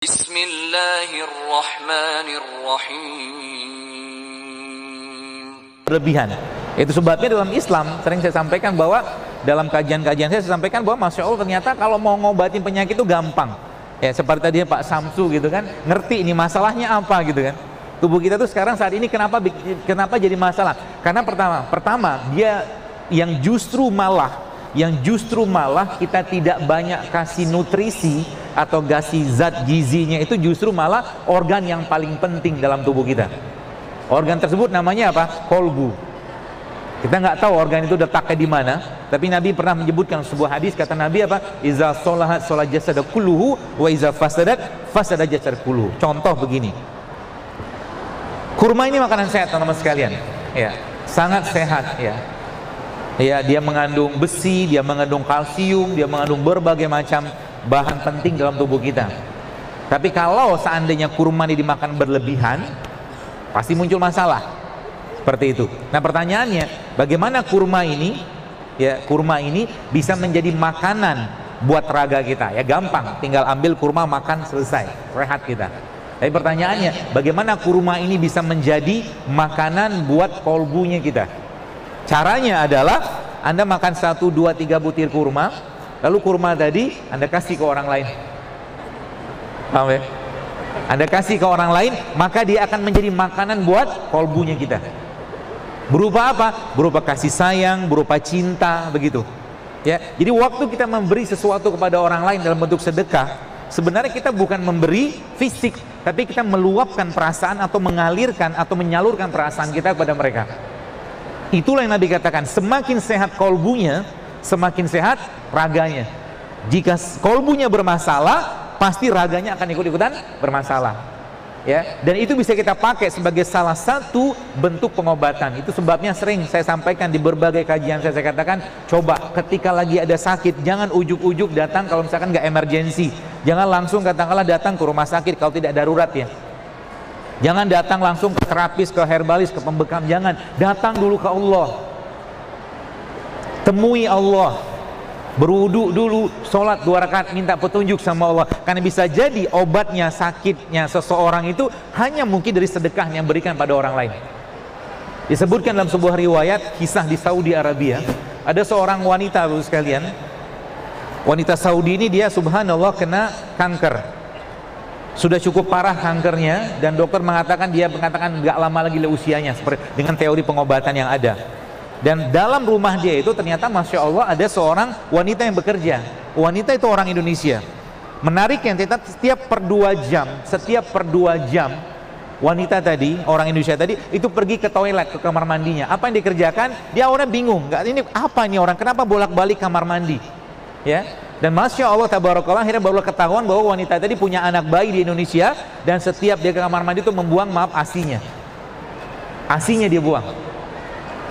Bismillahirrahmanirrahim. Berlebihan. Itu sebabnya dalam Islam sering saya sampaikan bahwa dalam kajian-kajian saya sampaikan bahwa Masya Allah ternyata kalau mau ngobatin penyakit itu gampang. Ya seperti tadi Pak Samsu gitu kan, ngerti ini masalahnya apa gitu kan. Tubuh kita tuh sekarang saat ini kenapa jadi masalah? Karena pertama dia yang justru malah kita tidak banyak kasih nutrisi atau kasih zat gizinya, itu justru malah organ yang paling penting dalam tubuh kita. Organ tersebut namanya apa? Kolbu. Kita nggak tahu organ itu letaknya di mana, tapi Nabi pernah menyebutkan sebuah hadis, kata Nabi apa? Iza sholahat sholat jasad kulluhu wa iza fasadat fasada jasad kulluhu. Contoh begini. Kurma ini makanan sehat teman-teman sekalian. Ya, sangat sehat ya. Ya, dia mengandung besi, dia mengandung kalsium, dia mengandung berbagai macam bahan penting dalam tubuh kita. Tapi kalau seandainya kurma ini dimakan berlebihan, pasti muncul masalah. Seperti itu. Nah, pertanyaannya, bagaimana kurma ini bisa menjadi makanan buat raga kita? Ya gampang, tinggal ambil kurma makan selesai, rehat kita. Tapi pertanyaannya, bagaimana kurma ini bisa menjadi makanan buat kolbunya kita? Caranya adalah Anda makan 1, 2, 3 butir kurma, lalu kurma tadi Anda kasih ke orang lain. Paham ya? Anda kasih ke orang lain, maka dia akan menjadi makanan buat kolbunya kita. Berupa apa? Berupa kasih sayang, berupa cinta, begitu. Ya, jadi waktu kita memberi sesuatu kepada orang lain dalam bentuk sedekah, sebenarnya kita bukan memberi fisik, tapi kita meluapkan perasaan atau mengalirkan atau menyalurkan perasaan kita kepada mereka. Itulah yang Nabi katakan, semakin sehat kolbunya, semakin sehat raganya. Jika kolbunya bermasalah, pasti raganya akan ikut-ikutan bermasalah. Ya, dan itu bisa kita pakai sebagai salah satu bentuk pengobatan. Itu sebabnya sering saya sampaikan di berbagai kajian saya katakan, coba ketika lagi ada sakit, jangan ujuk-ujuk datang kalau misalkan nggak emergensi. Jangan langsung katakanlah datang ke rumah sakit kalau tidak darurat ya. Jangan datang langsung ke terapis, ke herbalis, ke pembekam. Jangan, datang dulu ke Allah. Temui Allah. Berwudu dulu, sholat 2 rakaat, minta petunjuk sama Allah. Karena bisa jadi obatnya, sakitnya seseorang itu hanya mungkin dari sedekah yang berikan pada orang lain. Disebutkan dalam sebuah riwayat kisah di Saudi Arabia, ada seorang wanita sekalian. Wanita Saudi ini dia subhanallah kena kanker. Sudah cukup parah kankernya, dan dokter mengatakan nggak lama lagi usianya, seperti dengan teori pengobatan yang ada. Dan dalam rumah dia itu ternyata Masya Allah ada seorang wanita yang bekerja. Wanita itu orang Indonesia. Menariknya setiap per 2 jam wanita tadi, orang Indonesia tadi itu pergi ke toilet, ke kamar mandinya. Apa yang dikerjakan? Dia awalnya bingung, ini apa ini orang, kenapa bolak-balik kamar mandi? Ya. Dan Masya Allah tabarakallah, akhirnya baru ketahuan bahwa wanita tadi punya anak bayi di Indonesia, dan setiap dia ke kamar mandi itu membuang asinya dia buang.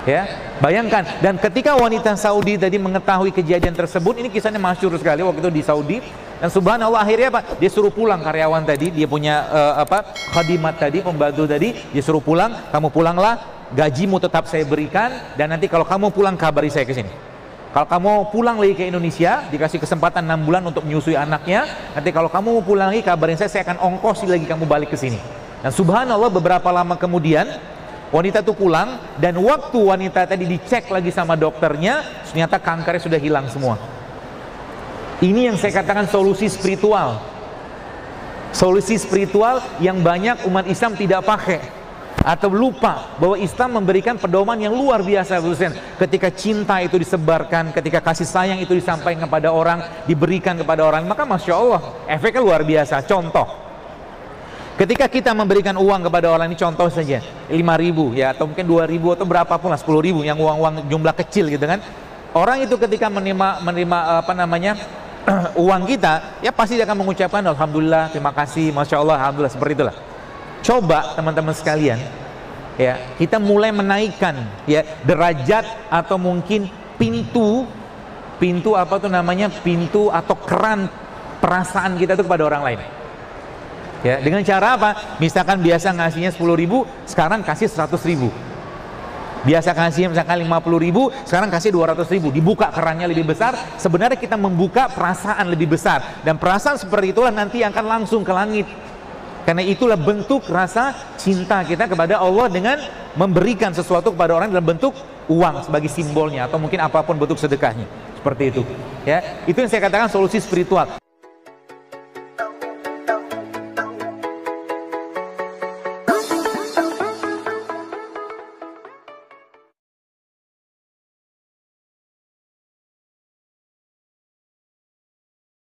Ya, bayangkan. Dan ketika wanita Saudi tadi mengetahui kejadian tersebut, ini kisahnya masyhur sekali waktu itu di Saudi, dan subhanallah akhirnya apa? Dia suruh pulang karyawan tadi, dia punya khadimat tadi, pembantu tadi, dia suruh pulang, kamu pulanglah, gajimu tetap saya berikan, dan nanti kalau kamu pulang kabari saya ke sini. Kalau kamu pulang lagi ke Indonesia, dikasih kesempatan 6 bulan untuk menyusui anaknya, nanti kalau kamu pulang lagi kabarin saya akan ongkosi lagi kamu balik ke sini. Dan subhanallah beberapa lama kemudian wanita itu pulang, dan waktu wanita tadi dicek lagi sama dokternya, ternyata kankernya sudah hilang semua. Ini yang saya katakan solusi spiritual. Solusi spiritual yang banyak umat Islam tidak pakai atau lupa bahwa Islam memberikan pedoman yang luar biasa. Ketika cinta itu disebarkan, ketika kasih sayang itu disampaikan kepada orang, diberikan kepada orang, maka Masya Allah efeknya luar biasa. Contoh, ketika kita memberikan uang kepada orang, ini contoh saja 5.000 ya, atau mungkin 2.000 atau berapapun lah, 10.000 yang uang-uang jumlah kecil gitu kan. Orang itu ketika menerima uang kita, ya pasti dia akan mengucapkan alhamdulillah, terima kasih, Masya Allah, alhamdulillah, seperti itulah. Coba teman-teman sekalian, ya, kita mulai menaikkan ya derajat atau mungkin pintu atau keran perasaan kita itu kepada orang lain. Ya, dengan cara apa? Misalkan biasa ngasihnya 10.000, sekarang kasih 100.000. Biasa kasih misalkan 50.000, sekarang kasih 200.000, dibuka kerannya lebih besar. Sebenarnya kita membuka perasaan lebih besar, dan perasaan seperti itulah nanti yang akan langsung ke langit. Karena itulah bentuk rasa cinta kita kepada Allah dengan memberikan sesuatu kepada orang dalam bentuk uang sebagai simbolnya, atau mungkin apapun bentuk sedekahnya. Seperti itu. Ya, itu yang saya katakan solusi spiritual.